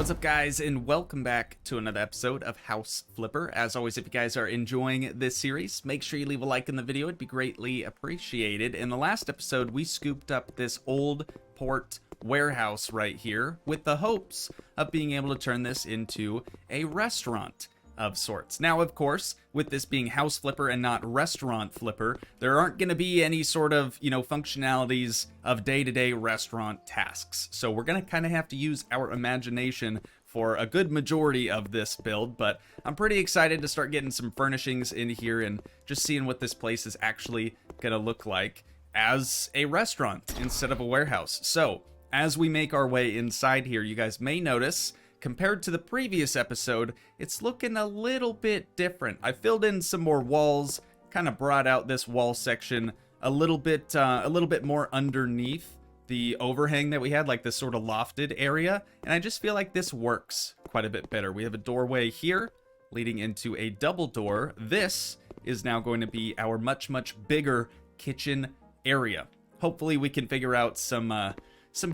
What's up, guys, and welcome back to another episode of House Flipper. As always, if you guys are enjoying this series, make sure you leave a like in the video. It'd be greatly appreciated. In the last episode, we scooped up this old port warehouse right here with the hopes of being able to turn this into a restaurant of sorts. Now, of course, with this being House Flipper and not Restaurant Flipper, there aren't going to be any sort of, functionalities of day-to-day restaurant tasks. So we're going to kind of have to use our imagination for a good majority of this build, but I'm pretty excited to start getting some furnishings in here and just seeing what this place is actually going to look like as a restaurant instead of a warehouse. So, as we make our way inside here, you guys may notice, compared to the previous episode, it's looking a little bit different. I filled in some more walls, kind of brought out this wall section a little bit more underneath the overhang that we had, like this sort of lofted area, and I just feel like this works quite a bit better. We have a doorway here leading into a double door. This is now going to be our much bigger kitchen area. Hopefully we can figure out some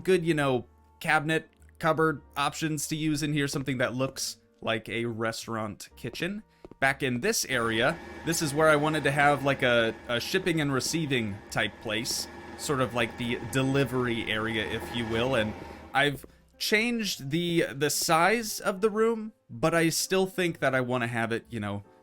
good, cabinet, cupboard options to use in here, something that looks like a restaurant kitchen. Back in this area, this is where I wanted to have like a shipping and receiving type place, sort of like the delivery area, if you will. And I've changed the size of the room, but I still think that I want to have it,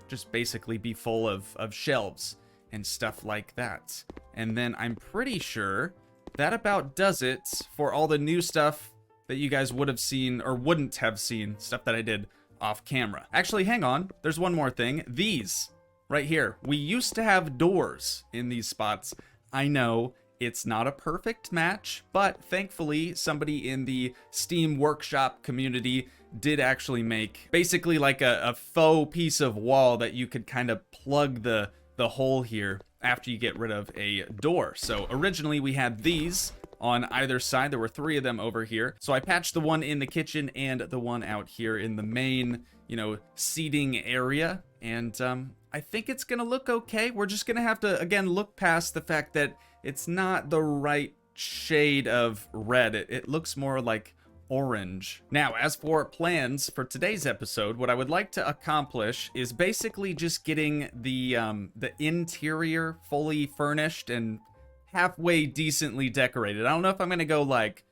just basically be full of shelves and stuff like that. And then I'm pretty sure that about does it for all the new stuff that you guys would have seen or wouldn't have seen, stuff that I did off camera. Actually, hang on, there's one more thing. These right here, we used to have doors in these spots. I know it's not a perfect match, but thankfully somebody in the Steam Workshop community did actually make basically like a faux piece of wall that you could kind of plug the hole here after you get rid of a door. So originally we had these on either side. There were 3 of them over here. So I patched the one in the kitchen and the one out here in the main, seating area. And I think it's gonna look okay. We're just gonna have to, again, look past the fact that it's not the right shade of red. It looks more like orange. Now, as for plans for today's episode, what I would like to accomplish is basically just getting the interior fully furnished and halfway decently decorated. I don't know if I'm gonna go like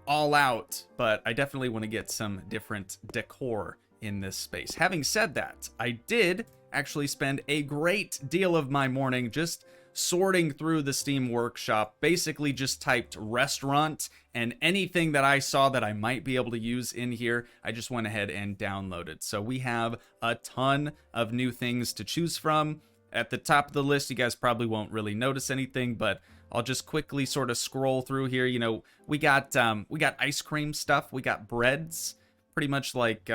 all out, but I definitely want to get some different decor in this space. Having said that, I did actually spend a great deal of my morning just sorting through the Steam Workshop, basically just typed restaurant, and anything that I saw that I might be able to use in here, I just went ahead and downloaded. So we have a ton of new things to choose from. At the top of the list, you guys probably won't really notice anything, but I'll just quickly sort of scroll through here. We got ice cream stuff, we got breads, pretty much like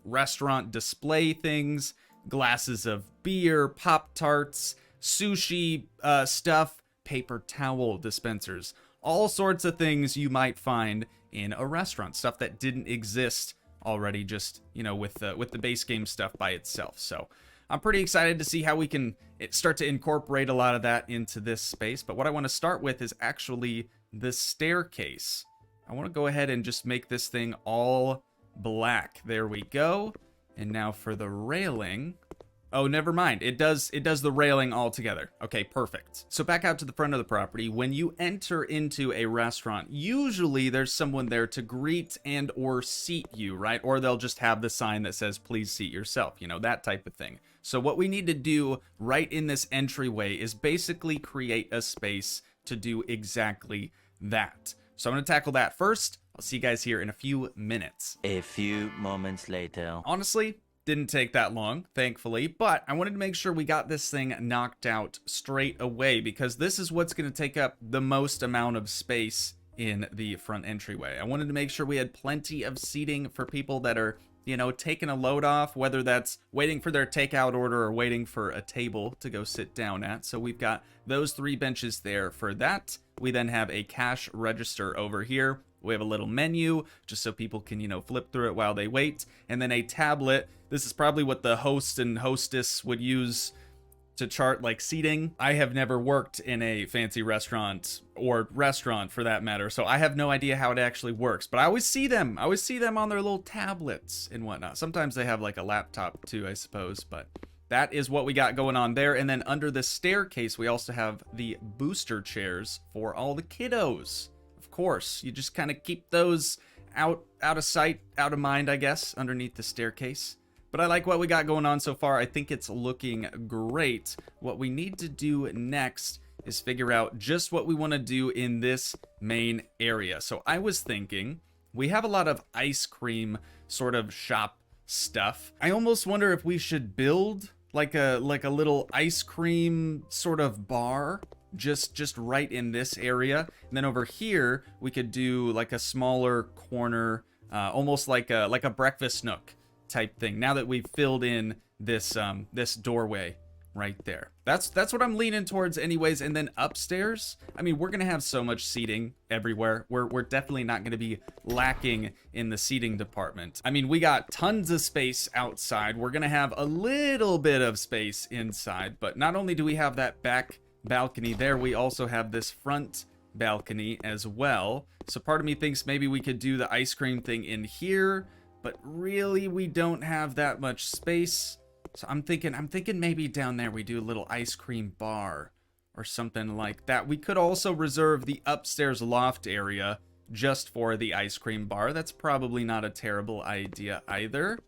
restaurant display things, glasses of beer, Pop-Tarts, sushi stuff, paper towel dispensers, all sorts of things you might find in a restaurant, stuff that didn't exist already, just with the base game stuff by itself. So I'm pretty excited to see how we can start to incorporate a lot of that into this space. But what I want to start with is actually the staircase. I want to go ahead and just make this thing all black. There we go. And now for the railing. Oh, never mind. It does the railing all together. Okay, perfect. So back out to the front of the property. When you enter into a restaurant, usually there's someone there to greet and or seat you, right? Or they'll just have the sign that says, please seat yourself, that type of thing. So what we need to do right in this entryway is basically create a space to do exactly that. So I'm going to tackle that first. I'll see you guys here in a few minutes. A few moments later. Honestly, didn't take that long, thankfully, but I wanted to make sure we got this thing knocked out straight away because this is what's going to take up the most amount of space in the front entryway. I wanted to make sure we had plenty of seating for people that are, taking a load off, whether that's waiting for their takeout order or waiting for a table to go sit down at. So we've got those 3 benches there for that. We then have a cash register over here. We have a little menu just so people can, flip through it while they wait. And then a tablet. This is probably what the host and hostess would use to chart like seating. I have never worked in a fancy restaurant, or restaurant for that matter, so I have no idea how it actually works, but I always see them on their little tablets and whatnot. Sometimes they have like a laptop too, I suppose, but that is what we got going on there. And then under the staircase, we also have the booster chairs for all the kiddos. Of course, you just kind of keep those out of sight, out of mind, I guess, underneath the staircase. But I like what we got going on so far. I think it's looking great. What we need to do next is figure out just what we want to do in this main area. So I was thinking, we have a lot of ice cream sort of shop stuff. I almost wonder if we should build like a little ice cream sort of bar just right in this area, and then over here we could do like a smaller corner, almost like a breakfast nook type thing, now that we've filled in this this doorway right there. That's what I'm leaning towards anyways. And then upstairs, I mean, we're gonna have so much seating everywhere. We're definitely not gonna be lacking in the seating department. I mean, we got tons of space outside. We're gonna have a little bit of space inside, but not only do we have that back balcony there, we also have this front balcony as well. So part of me thinks maybe we could do the ice cream thing in here, but really we don't have that much space. So I'm thinking maybe down there we do a little ice cream bar or something like that. We could also reserve the upstairs loft area just for the ice cream bar. That's probably not a terrible idea either.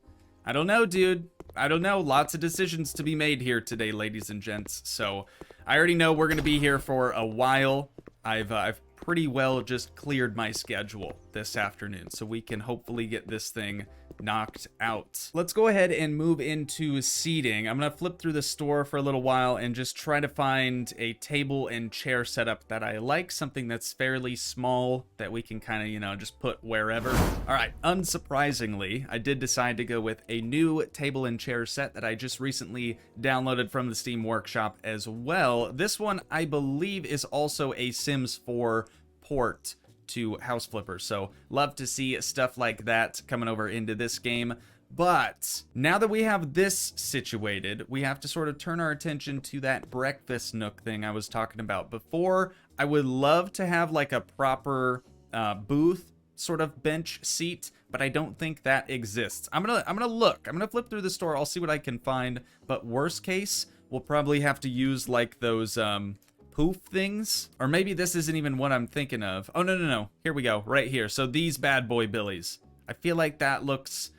I don't know, dude. I don't know. Lots of decisions to be made here today, ladies and gents. So I already know we're going to be here for a while. I've pretty well just cleared my schedule this afternoon, so we can hopefully get this thing knocked out. Let's go ahead and move into seating. I'm gonna flip through the store for a little while and just try to find a table and chair setup that I like, something that's fairly small that we can kind of, you know, just put wherever. All right, unsurprisingly, I did decide to go with a new table and chair set that I just recently downloaded from the Steam Workshop as well. This one, I believe, is also a Sims 4 port to House Flipper, so love to see stuff like that coming over into this game. But now that we have this situated, we have to sort of turn our attention to that breakfast nook thing I was talking about before. I would love to have like a proper booth sort of bench seat, but I don't think that exists. I'm gonna look. I'm gonna flip through the store. I'll see what I can find. But worst case, we'll probably have to use like those poof things, or maybe this isn't even what I'm thinking of. Oh, no, here we go, right here. So these bad boy billies, I feel like that looks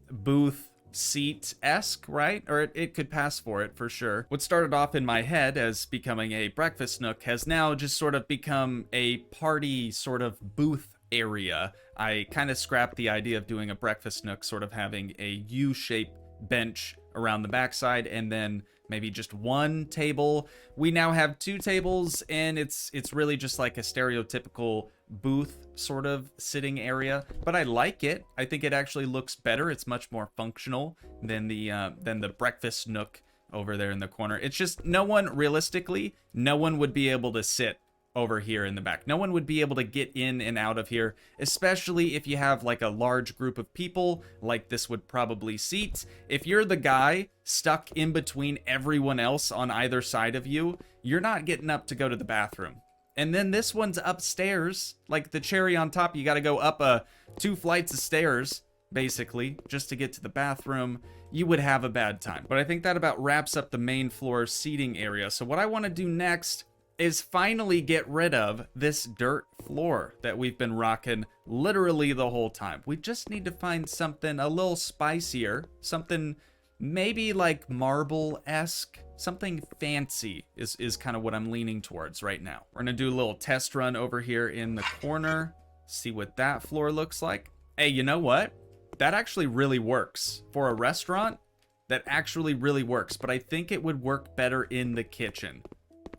booth seat-esque, right? Or it could pass for it for sure. What started off in my head as becoming a breakfast nook has now just sort of become a party sort of booth area. I kind of scrapped the idea of doing a breakfast nook sort of having a U-shaped bench around the backside and then maybe just one table. We now have two tables, and it's really just like a stereotypical booth sort of sitting area, but I like it. I think it actually looks better. It's much more functional than the breakfast nook over there in the corner. It's just realistically, no one would be able to sit over here in the back. No one would be able to get in and out of here, especially if you have like a large group of people like this would probably seat. If you're the guy stuck in between everyone else on either side of you, you're not getting up to go to the bathroom. And then this one's upstairs, like the cherry on top. You got to go up 2 flights of stairs basically just to get to the bathroom. You would have a bad time. But I think that about wraps up the main floor seating area. So what I want to do next is finally get rid of this dirt floor that we've been rocking literally the whole time. We just need to find something a little spicier, something maybe like marble-esque, something fancy is kind of what I'm leaning towards right now. We're gonna do a little test run over here in the corner, see what that floor looks like. Hey, you know what? That actually really works. For a restaurant, that actually really works, but I think it would work better in the kitchen.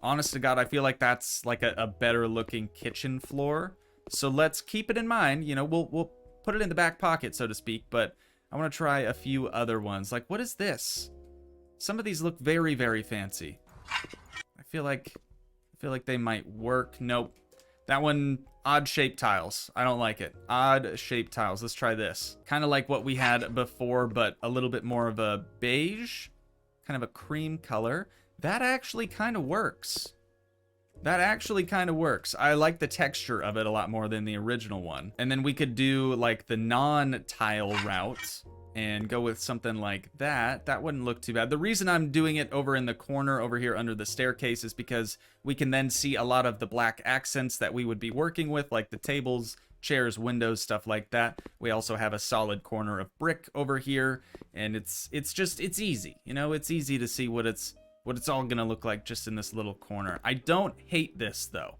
Honest to God, I feel like that's like a better looking kitchen floor. So let's keep it in mind. You know, we'll put it in the back pocket, so to speak, but I want to try a few other ones. Like, what is this? Some of these look very, very fancy. I feel like they might work. Nope. That one, odd shaped tiles. I don't like it. Odd shaped tiles. Let's try this. Kind of like what we had before, but a little bit more of a beige, kind of a cream color. That actually kind of works. That actually kind of works. I like the texture of it a lot more than the original one. And then we could do like the non-tile route and go with something like that. That wouldn't look too bad. The reason I'm doing it over in the corner over here under the staircase is because we can then see a lot of the black accents that we would be working with, like the tables, chairs, windows, stuff like that. We also have a solid corner of brick over here, and it's easy. You know, it's easy to see what it's all gonna look like just in this little corner. I don't hate this though.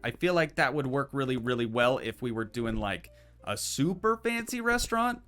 I feel like that would work really, really well if we were doing like a super fancy restaurant.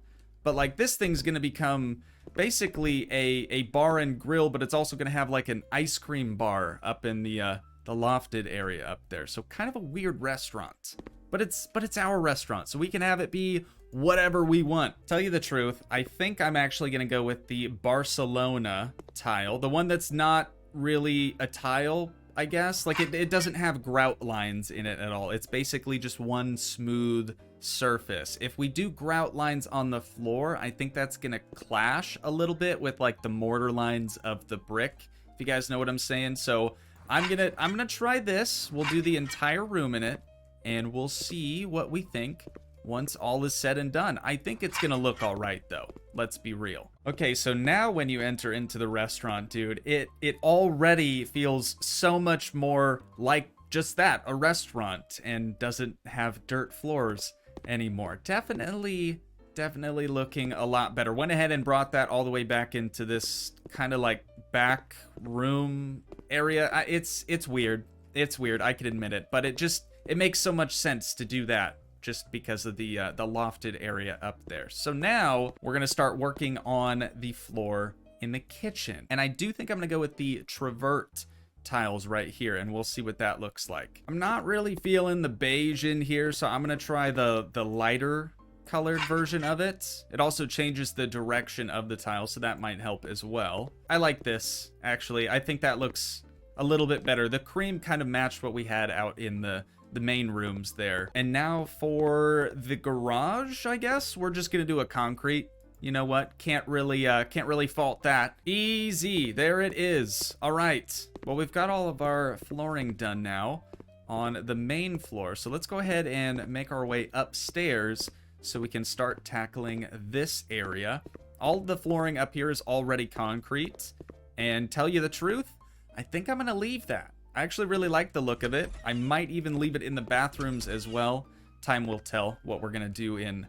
But like this thing's gonna become basically a bar and grill, but it's also gonna have like an ice cream bar up in the lofted area up there. So kind of a weird restaurant. But it's our restaurant, so we can have it be whatever we want. Tell you the truth, I think I'm actually gonna go with the Barcelona tile, the one that's not really a tile, I guess. Like it doesn't have grout lines in it at all. It's basically just one smooth surface. If we do grout lines on the floor, I think that's gonna clash a little bit with like the mortar lines of the brick, if you guys know what I'm saying. So I'm gonna try this. We'll do the entire room in it, and we'll see what we think once all is said and done. I think it's gonna look all right though. Let's be real. Okay, so now when you enter into the restaurant, dude, it already feels so much more like just that, a restaurant, and doesn't have dirt floors anymore. Definitely looking a lot better. Went ahead and brought that all the way back into this kind of like back room area. It's weird. It's weird, I can admit it, but it makes so much sense to do that just because of the lofted area up there. So now we're gonna start working on the floor in the kitchen. And I do think I'm gonna go with the Traverse tiles right here, and we'll see what that looks like. I'm not really feeling the beige in here, so I'm gonna try the lighter colored version of it. It also changes the direction of the tile, so that might help as well. I like this, actually. I think that looks a little bit better. The cream kind of matched what we had out in the main rooms there. And now for the garage, I guess we're just gonna do a concrete. You know what? Can't really fault that. Easy. There it is. All right. Well, we've got all of our flooring done now on the main floor. So let's go ahead and make our way upstairs so we can start tackling this area. All of the flooring up here is already concrete. And tell you the truth, I think I'm gonna leave that. I actually really like the look of it. I might even leave it in the bathrooms as well. Time will tell what we're gonna do in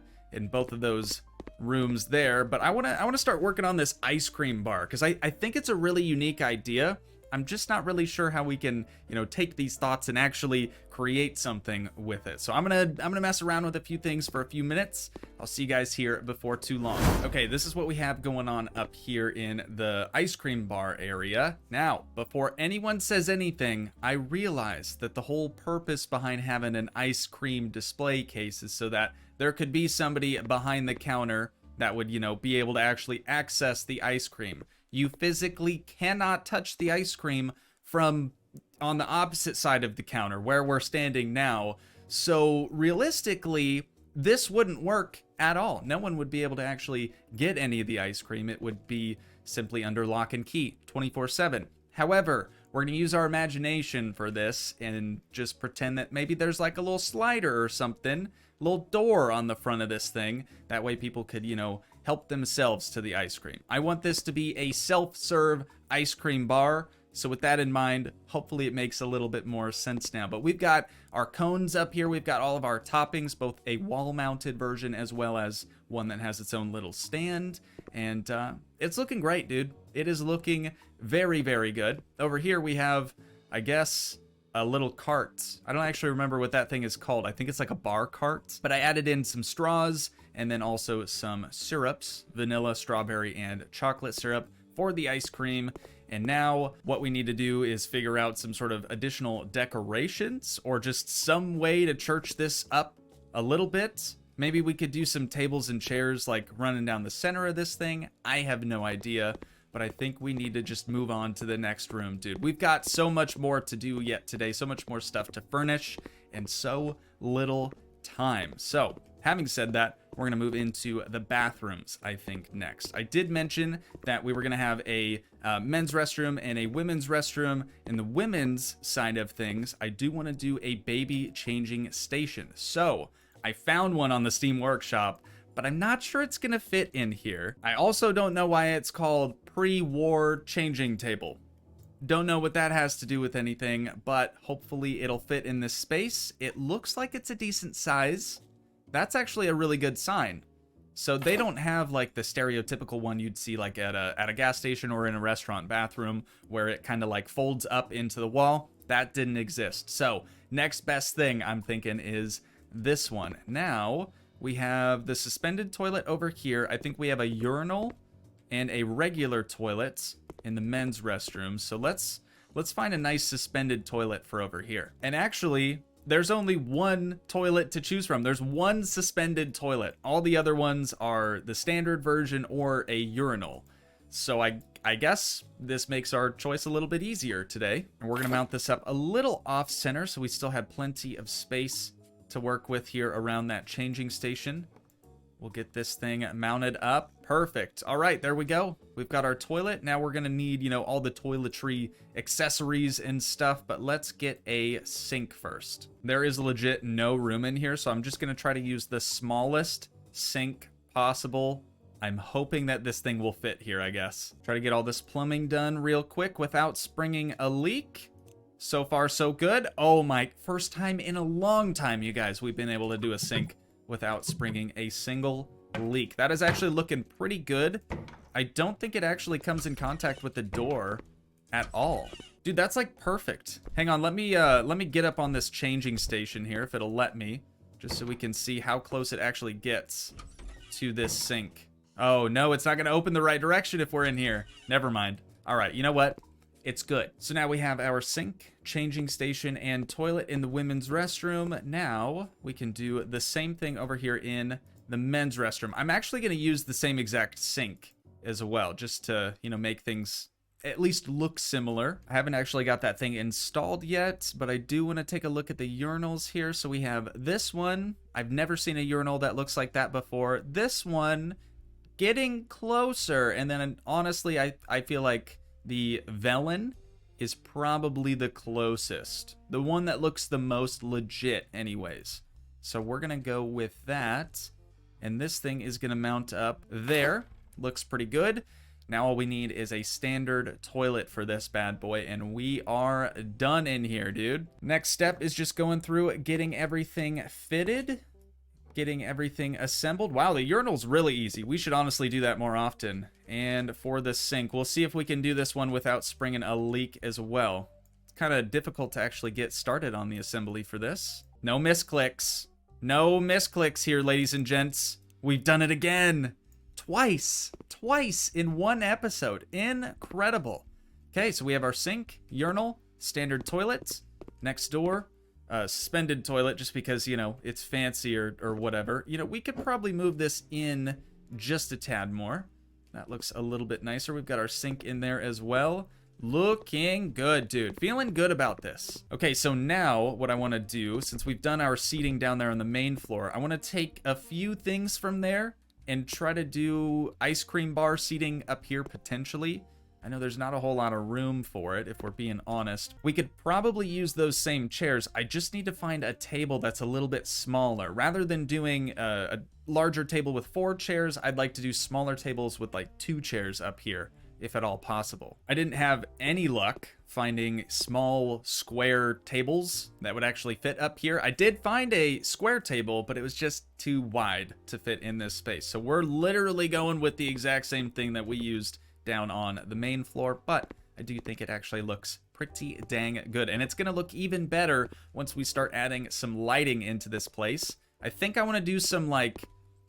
both of those rooms there. But I wanna start working on this ice cream bar because I think it's a really unique idea. I'm just not really sure how we can, you know, take these thoughts and actually create something with it. So I'm gonna mess around with a few things for a few minutes. I'll see you guys here before too long. Okay, this is what we have going on up here in the ice cream bar area. Now, before anyone says anything, I realize that the whole purpose behind having an ice cream display case is so that there could be somebody behind the counter that would, you know, be able to actually access the ice cream. You physically cannot touch the ice cream from on the opposite side of the counter where we're standing now. So realistically, this wouldn't work at all. No one would be able to actually get any of the ice cream. It would be simply under lock and key 24/7. However, we're going to use our imagination for this and just pretend that maybe there's like a little slider or something, a little door on the front of this thing. That way people could, you know, help themselves to the ice cream. I want this to be a self-serve ice cream bar. So with that in mind, hopefully it makes a little bit more sense now. But we've got our cones up here. We've got all of our toppings, both a wall-mounted version as well as one that has its own little stand. And it's looking great, dude. It is looking very, very good. Over here we have, I guess, a little cart. I don't actually remember what that thing is called. I think it's like a bar cart. But I added in some straws and then also some syrups, vanilla, strawberry, and chocolate syrup for the ice cream. And now what we need to do is figure out some sort of additional decorations or just some way to church this up a little bit. Maybe we could do some tables and chairs like running down the center of this thing. I have no idea, but I think we need to just move on to the next room, dude. We've got so much more to do yet today, so much more stuff to furnish, and so little time. So, having said that, We're going to move into the bathrooms, I think, next. I did mention that we were going to have a men's restroom and a women's restroom. In the women's side of things, I do want to do a baby changing station. So I found one on the Steam Workshop, but I'm not sure it's going to fit in here. I also don't know why it's called pre-war changing table. Don't know what that has to do with anything, but hopefully it'll fit in this space. It looks like it's a decent size. That's actually a really good sign. So they don't have like the stereotypical one you'd see like at a gas station or in a restaurant bathroom where it kind of like folds up into the wall. That didn't exist. So next best thing I'm thinking is this one. Now we have the suspended toilet over here. I think we have a urinal and a regular toilet in the men's restroom. So let's find a nice suspended toilet for over here. And actually, there's only one toilet to choose from. There's one suspended toilet. All the other ones are the standard version or a urinal. So I guess this makes our choice a little bit easier today. And we're gonna mount this up a little off center so we still have plenty of space to work with here around that changing station. We'll get this thing mounted up. Perfect. All right, there we go. We've got our toilet. Now we're gonna need, you know, all the toiletry accessories and stuff, but let's get a sink first. There is legit no room in here, so I'm just gonna try to use the smallest sink possible. I'm hoping that this thing will fit here, I guess. Try to get all this plumbing done real quick without springing a leak. So far, so good. Oh my, first time in a long time, you guys, we've been able to do a sink without springing a single leak. That is actually looking pretty good. I don't think it actually comes in contact with the door at all. Dude, that's like perfect. Hang on, let me get up on this changing station here, if it'll let me, just so we can see how close it actually gets to this sink. Oh no, it's not gonna open the right direction if we're in here. Never mind. All right, you know what? It's good. So now we have our sink, changing station, and toilet in the women's restroom. Now we can do the same thing over here in the men's restroom. I'm actually going to use the same exact sink as well, just to, you know, make things at least look similar. I haven't actually got that thing installed yet, but I do want to take a look at the urinals here. So we have this one. I've never seen a urinal that looks like that before. This one, getting closer. And then honestly, I feel like the Velen is probably the closest. The one that looks the most legit anyways. So we're going to go with that. And this thing is going to mount up there. Looks pretty good. Now all we need is a standard toilet for this bad boy. And we are done in here, dude. Next step is just going through getting everything fitted. Getting everything assembled. Wow, the urinal's really easy. We should honestly do that more often. And for the sink, we'll see if we can do this one without springing a leak as well. It's kind of difficult to actually get started on the assembly for this. No misclicks. No misclicks here, ladies and gents. We've done it again. Twice in one episode. Incredible. Okay, so we have our sink, urinal, standard toilets, next door, suspended toilet, just because, you know, it's fancy or whatever. You know, we could probably move this in just a tad more. That looks a little bit nicer. We've got our sink in there as well. Looking good, dude. Feeling good about this. Okay, so now what I want to do, since we've done our seating down there on the main floor, I want to take a few things from there and try to do ice cream bar seating up here potentially. I know there's not a whole lot of room for it, if we're being honest. We could probably use those same chairs. I just need to find a table that's a little bit smaller. Rather than doing a larger table with 4 chairs, I'd like to do smaller tables with like 2 chairs up here, if at all possible. I didn't have any luck finding small square tables that would actually fit up here. I did find a square table, but it was just too wide to fit in this space. So we're literally going with the exact same thing that we used down on the main floor, but I do think it actually looks pretty dang good. And it's gonna look even better once we start adding some lighting into this place. I think I want to do some, like,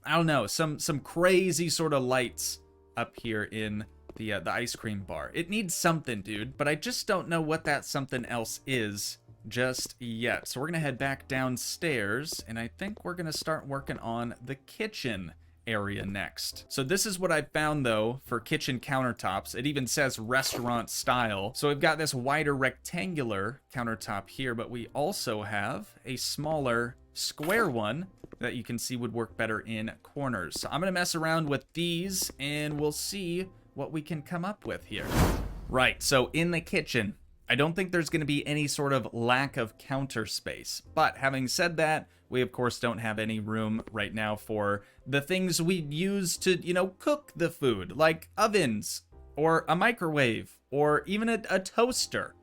I don't know, some crazy sort of lights up here in the ice cream bar. It needs something, dude, but I just don't know what that something else is just yet. So we're gonna head back downstairs, and I think we're gonna start working on the kitchen area next. So this is what I found though for kitchen countertops. It even says restaurant style. So we've got this wider rectangular countertop here, but we also have a smaller square one that you can see would work better in corners. So I'm gonna mess around with these and we'll see what we can come up with here. Right, so in the kitchen, I don't think there's gonna be any sort of lack of counter space. But having said that, we of course don't have any room right now for the things we use to, you know, cook the food, like ovens or a microwave or even a toaster.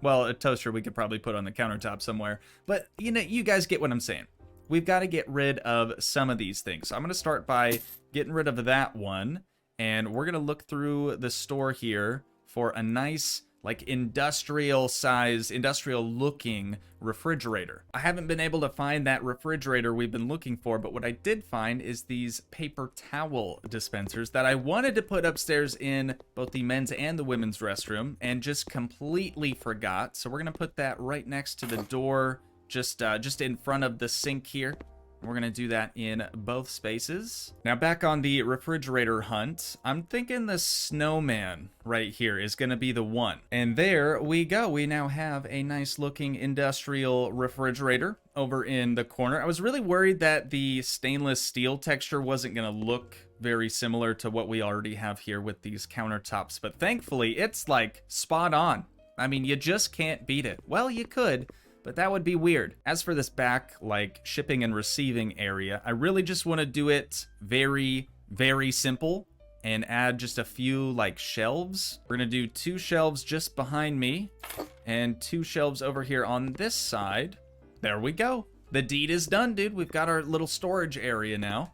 Well, a toaster we could probably put on the countertop somewhere, but you know, you guys get what I'm saying. We've got to get rid of some of these things. So I'm going to start by getting rid of that one, and we're going to look through the store here for a nice, like, industrial looking refrigerator. I haven't been able to find that refrigerator we've been looking for, but what I did find is these paper towel dispensers that I wanted to put upstairs in both the men's and the women's restroom and just completely forgot. So we're gonna put that right next to the door, just in front of the sink here. We're gonna do that in both spaces. Now back on the refrigerator hunt, I'm thinking the snowman right here is gonna be the one. And there we go. We now have a nice looking industrial refrigerator over in the corner. I was really worried that the stainless steel texture wasn't gonna look very similar to what we already have here with these countertops, but thankfully it's like spot on. I mean, you just can't beat it. Well, you could, but that would be weird. As for this back, like, shipping and receiving area, I really just want to do it very, very simple and add just a few, like, shelves. We're going to do 2 shelves just behind me and 2 shelves over here on this side. There we go. The deed is done, dude. We've got our little storage area now.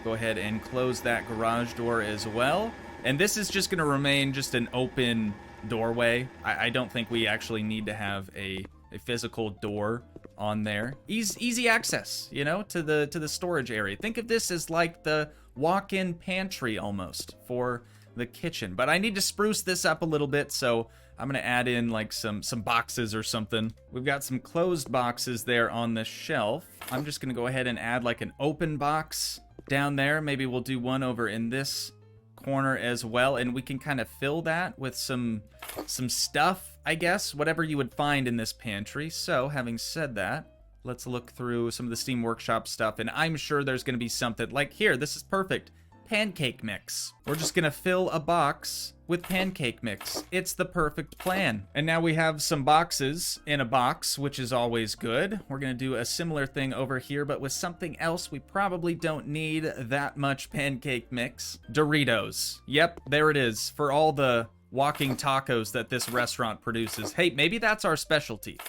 Go ahead and close that garage door as well. And this is just going to remain just an open doorway. I don't think we actually need to have a physical door on there. Easy access, you know, to the storage area. Think of this as like the walk-in pantry almost for the kitchen. But I need to spruce this up a little bit, so I'm gonna add in like some boxes or something. We've got some closed boxes there on the shelf. I'm just gonna go ahead and add like an open box down there. Maybe we'll do one over in this corner as well, and we can kind of fill that with some stuff, I guess, whatever you would find in this pantry. So having said that, let's look through some of the Steam Workshop stuff, and I'm sure there's going to be something like here. This is perfect. Pancake mix. We're just gonna fill a box with pancake mix. It's the perfect plan. And now we have some boxes in a box, which is always good. We're gonna do a similar thing over here, but with something else. We probably don't need that much pancake mix. Doritos. Yep, there it is. For all the walking tacos that this restaurant produces. Hey, maybe that's our specialty.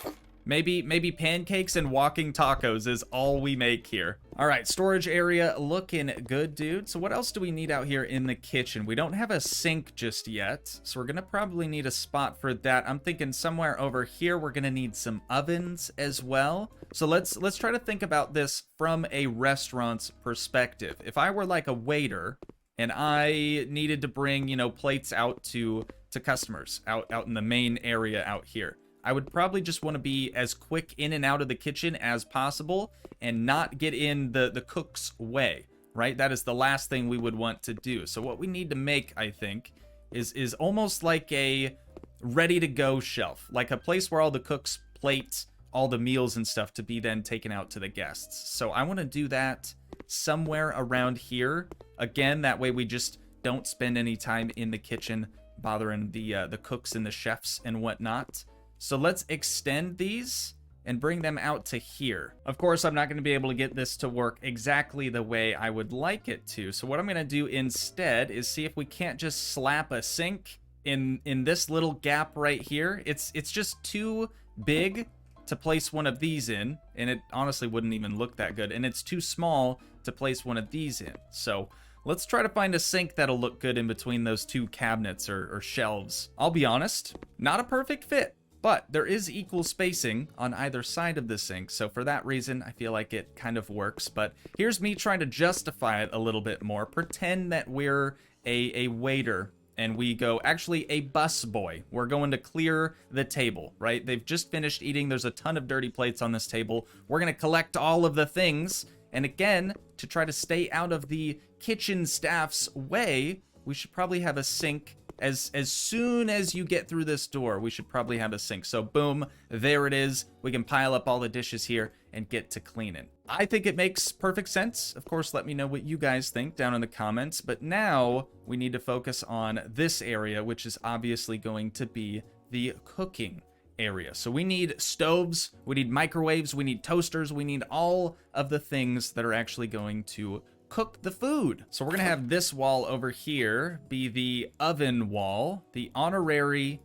Maybe pancakes and walking tacos is all we make here. All right, storage area looking good, dude. So what else do we need out here in the kitchen? We don't have a sink just yet, so we're gonna probably need a spot for that. I'm thinking somewhere over here we're gonna need some ovens as well. So let's try to think about this from a restaurant's perspective. If I were like a waiter and I needed to bring, you know, plates out to customers out in the main area out here, I would probably just want to be as quick in and out of the kitchen as possible and not get in the cook's way, right? That is the last thing we would want to do. So what we need to make, I think, is almost like a ready-to-go shelf, like a place where all the cooks plate all the meals and stuff to be then taken out to the guests. So I want to do that somewhere around here. Again, that way we just don't spend any time in the kitchen bothering the cooks and the chefs and whatnot. So let's extend these and bring them out to here. Of course, I'm not going to be able to get this to work exactly the way I would like it to. So what I'm going to do instead is see if we can't just slap a sink in this little gap right here. It's just too big to place one of these in, and it honestly wouldn't even look that good. And it's too small to place one of these in. So let's try to find a sink that'll look good in between those two cabinets or shelves. I'll be honest, not a perfect fit, but there is equal spacing on either side of the sink, so for that reason, I feel like it kind of works. But here's me trying to justify it a little bit more. Pretend that we're a waiter, and we go, actually, a busboy. We're going to clear the table, right? They've just finished eating. There's a ton of dirty plates on this table. We're going to collect all of the things, and again, to try to stay out of the kitchen staff's way, we should probably have a sink. As soon as you get through this door, we should probably have a sink. So boom, there it is. We can pile up all the dishes here and get to cleaning. I think it makes perfect sense. Of course, let me know what you guys think down in the comments. But now we need to focus on this area, which is obviously going to be the cooking area. So we need stoves, we need microwaves, we need toasters, we need all of the things that are actually going to cook the food. So we're gonna have this wall over here be the oven wall, the honorary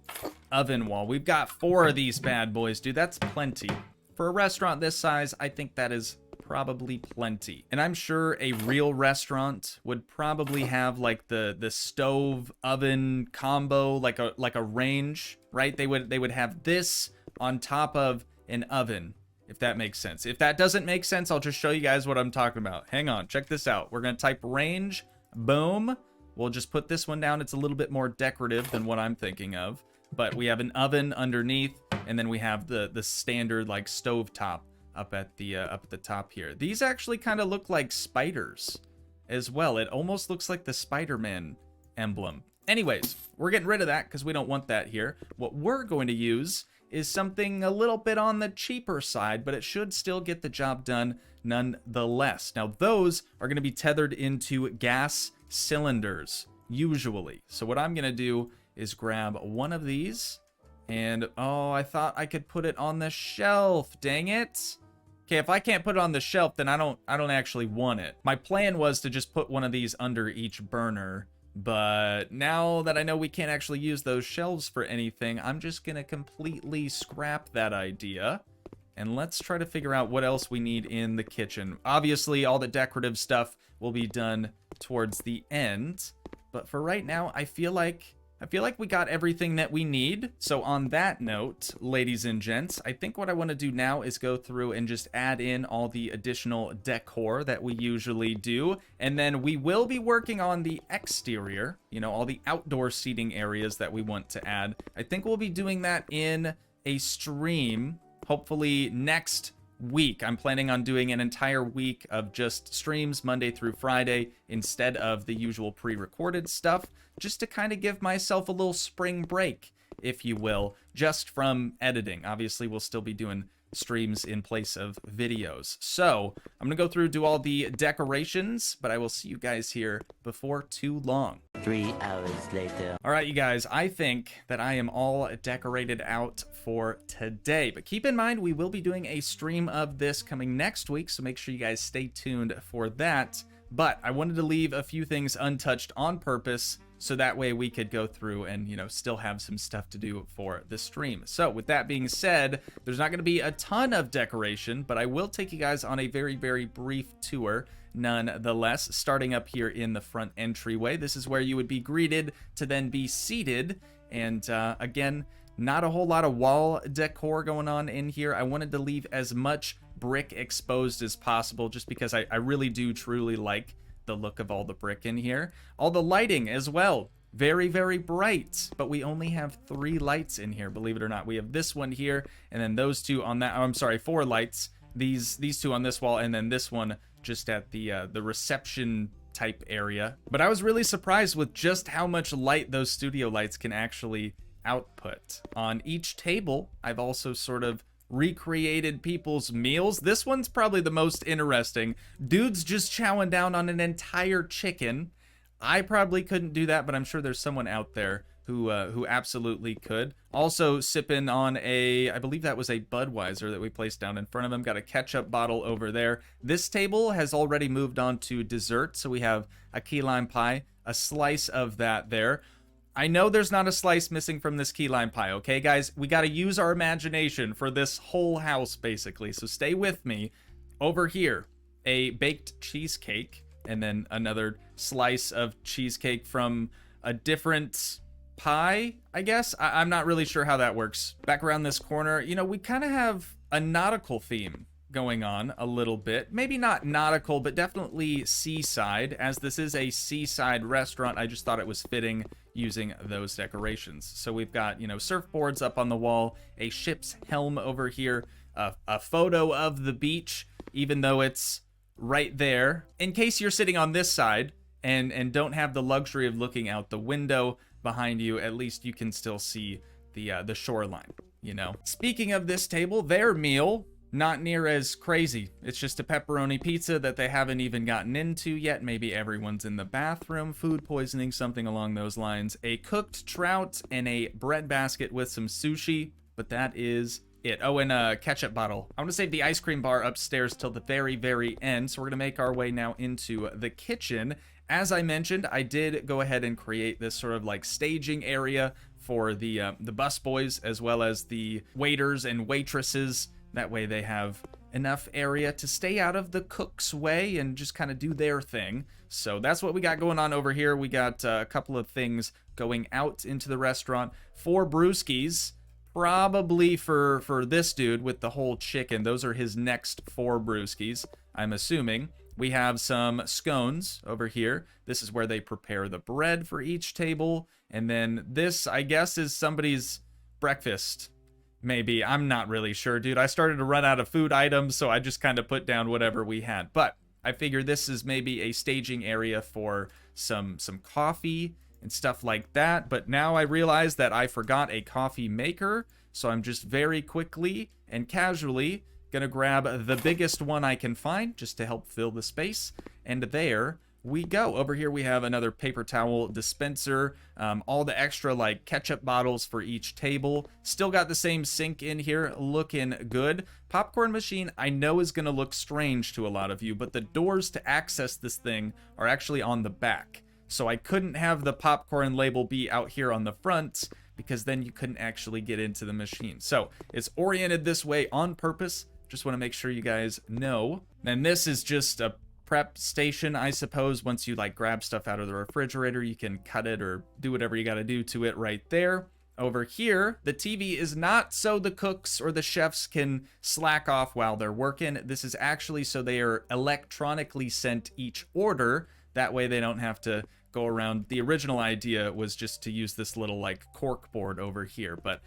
oven wall. We've got 4 of these bad boys, dude. That's plenty. For a restaurant this size, I think that is probably plenty. And I'm sure a real restaurant would probably have like the stove oven combo, like a range, right? They would have this on top of an oven, if that makes sense. If that doesn't make sense, I'll just show you guys what I'm talking about. Hang on, check this out. We're gonna type range, boom. We'll just put this one down. It's a little bit more decorative than what I'm thinking of, but we have an oven underneath, and then we have the standard like stove top up at the top here. These actually kind of look like spiders as well. It almost looks like the Spider-Man emblem. Anyways, we're getting rid of that because we don't want that here. What we're going to use is something a little bit on the cheaper side, but it should still get the job done nonetheless. Now, those are going to be tethered into gas cylinders, usually. So what I'm going to do is grab one of these, and oh, I thought I could put it on the shelf. Dang it. Okay, if I can't put it on the shelf, then I don't actually want it. My plan was to just put one of these under each burner, but now that I know we can't actually use those shelves for anything, I'm just gonna completely scrap that idea. And let's try to figure out what else we need in the kitchen. Obviously, all the decorative stuff will be done towards the end, but for right now, I feel like we got everything that we need. So on that note, ladies and gents, I think what I want to do now is go through and just add in all the additional decor that we usually do. And then we will be working on the exterior, you know, all the outdoor seating areas that we want to add. I think we'll be doing that in a stream, hopefully next week. I'm planning on doing an entire week of just streams Monday through Friday instead of the usual pre-recorded stuff, just to kind of give myself a little spring break, if you will, just from editing. Obviously, we'll still be doing streams in place of videos. So I'm gonna go through, do all the decorations, but I will see you guys here before too long. 3 hours later. All right, you guys, I think that I am all decorated out for today, but keep in mind we will be doing a stream of this coming next week, so make sure you guys stay tuned for that. But I wanted to leave a few things untouched on purpose, so that way we could go through and, you know, still have some stuff to do for the stream. So with that being said, there's not going to be a ton of decoration, but I will take you guys on a very, very brief tour nonetheless, starting up here in the front entryway. This is where you would be greeted to then be seated. And again, not a whole lot of wall decor going on in here. I wanted to leave as much brick exposed as possible just because I really do truly like the look of all the brick in here. All the lighting as well, very, very bright, but we only have 3 lights in here, believe it or not. We have this one here, and then those 2 on that, oh, I'm sorry, 4 lights. These 2 on this wall, and then this one just at the reception type area. But I was really surprised with just how much light those studio lights can actually output. On each table, I've also sort of recreated people's meals. This one's probably the most interesting. Dude's just chowing down on an entire chicken. I probably couldn't do that, but I'm sure there's someone out there who absolutely could. Also sipping on I believe that was a Budweiser that we placed down in front of him. Got a ketchup bottle over there. This table has already moved on to dessert, so we have a key lime pie, a slice of that there. I know there's not a slice missing from this key lime pie, okay, guys? We got to use our imagination for this whole house, basically. So stay with me. Over here, a baked cheesecake, and then another slice of cheesecake from a different pie, I guess? I'm not really sure how that works. Back around this corner, you know, we kind of have a nautical theme going on a little bit. Maybe not nautical, but definitely seaside. As this is a seaside restaurant, I just thought it was fitting using those decorations. So we've got, you know, surfboards up on the wall, a ship's helm over here, a photo of the beach, even though it's right there. In case you're sitting on this side and don't have the luxury of looking out the window behind you, at least you can still see the shoreline, you know. Speaking of this table, their meal not near as crazy. It's just a pepperoni pizza that they haven't even gotten into yet. Maybe everyone's in the bathroom, food poisoning, something along those lines. A cooked trout and a bread basket with some sushi, but that is it. Oh, and a ketchup bottle. I want to save the ice cream bar upstairs till the very, very end, so we're going to make our way now into the kitchen. As I mentioned, I did go ahead and create this sort of like staging area for the busboys as well as the waiters and waitresses. That way they have enough area to stay out of the cook's way and just kind of do their thing. So that's what we got going on over here. We got a couple of things going out into the restaurant. 4 brewskis, probably for this dude with the whole chicken. Those are his next 4 brewskis, I'm assuming. We have some scones over here. This is where they prepare the bread for each table. And then this, I guess, is somebody's breakfast. Maybe. I'm not really sure, dude. I started to run out of food items, so I just kind of put down whatever we had. But I figure this is maybe a staging area for some coffee and stuff like that. But now I realize that I forgot a coffee maker, so I'm just very quickly and casually gonna grab the biggest one I can find just to help fill the space. And there we go. Over here we have another paper towel dispenser, all the extra like ketchup bottles for each table. Still got the same sink in here, looking good. Popcorn machine I know is gonna look strange to a lot of you, but the doors to access this thing are actually on the back. So I couldn't have the popcorn label be out here on the front because then you couldn't actually get into the machine. So it's oriented this way on purpose. Just want to make sure you guys know. And this is just a prep station, I suppose. Once you like grab stuff out of the refrigerator, you can cut it or do whatever you got to do to it right there. Over here, the TV is not so the cooks or the chefs can slack off while they're working. This is actually so they are electronically sent each order. That way they don't have to go around. The original idea was just to use this little like cork board over here, but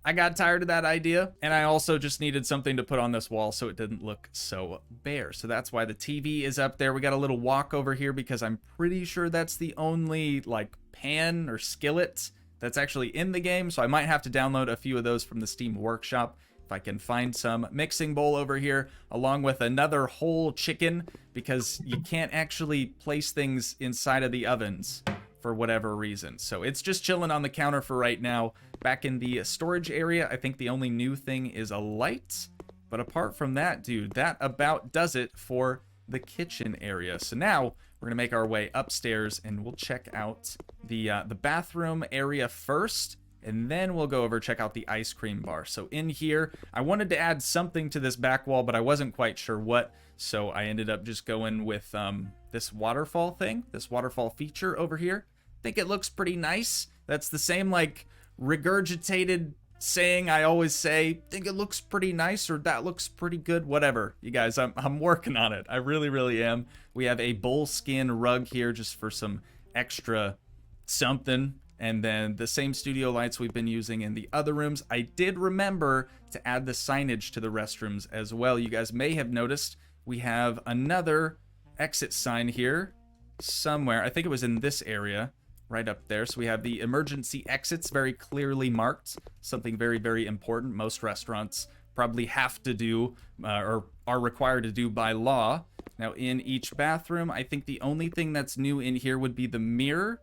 I got tired of that idea, and I also just needed something to put on this wall so it didn't look so bare. So that's why the TV is up there. We got a little walk over here because I'm pretty sure that's the only like pan or skillet that's actually in the game. So I might have to download a few of those from the Steam Workshop if I can find some. Mixing bowl over here along with another whole chicken because you can't actually place things inside of the ovens for whatever reason. So it's just chilling on the counter for right now. Back in the storage area, I think the only new thing is a light. But apart from that, dude, that about does it for the kitchen area. So now we're gonna make our way upstairs and we'll check out the bathroom area first. And then we'll go over check out the ice cream bar. So in here, I wanted to add something to this back wall, but I wasn't quite sure what. So I ended up just going with this waterfall thing, this waterfall feature over here. I think it looks pretty nice. That's the same like regurgitated saying I always say, think it looks pretty nice or that looks pretty good, whatever. You guys, I'm working on it. I really am. We have a bull skin rug here just for some extra something. And then the same studio lights we've been using in the other rooms. I did remember to add the signage to the restrooms as well. You guys may have noticed we have another exit sign here somewhere. I think it was in this area right up there. So we have the emergency exits very clearly marked. Something very important. Most restaurants probably have to do or are required to do by law. Now in each bathroom, I think the only thing that's new in here would be the mirror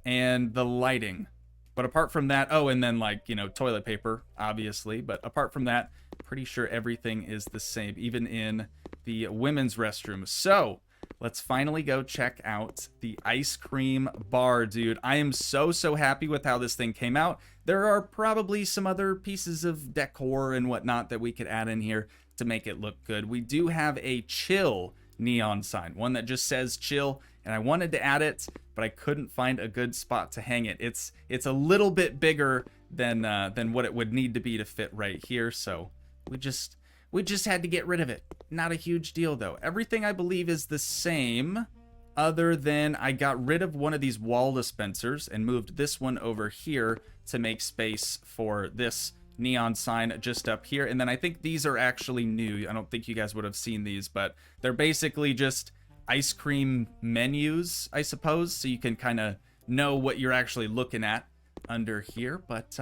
and the lighting. But apart from that, oh, and then like, you know, toilet paper, obviously. But apart from that, pretty sure everything is the same, even in the women's restroom. So let's finally go check out the ice cream bar, dude. I am so happy with how this thing came out. There are probably some other pieces of decor and whatnot that we could add in here to make it look good. We do have a chill neon sign, one that just says chill, and I wanted to add it, but I couldn't find a good spot to hang it. It's a little bit bigger than what it would need to be to fit right here, so we just had to get rid of it. Not a huge deal though. Everything I believe is the same, other than I got rid of one of these wall dispensers and moved this one over here to make space for this neon sign just up here. And then I think these are actually new. I don't think you guys would have seen these, but they're basically just ice cream menus, I suppose, so you can kind of know what you're actually looking at under here. But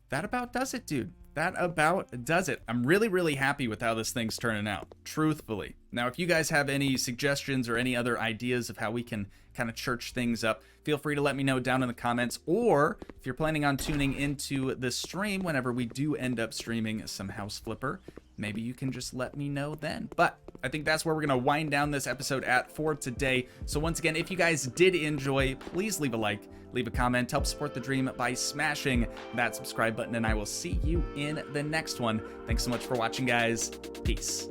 that about does it, dude. that about does it. I'm really happy with how this thing's turning out, truthfully. Now, if you guys have any suggestions or any other ideas of how we can kind of church things up, feel free to let me know down in the comments, or if you're planning on tuning into the stream whenever we do end up streaming some House Flipper, maybe you can just let me know then. But I think that's where we're going to wind down this episode at for today. So once again, if you guys did enjoy, please leave a like, leave a comment, help support the dream by smashing that subscribe button, and I will see you in the next one. Thanks so much for watching, guys. Peace.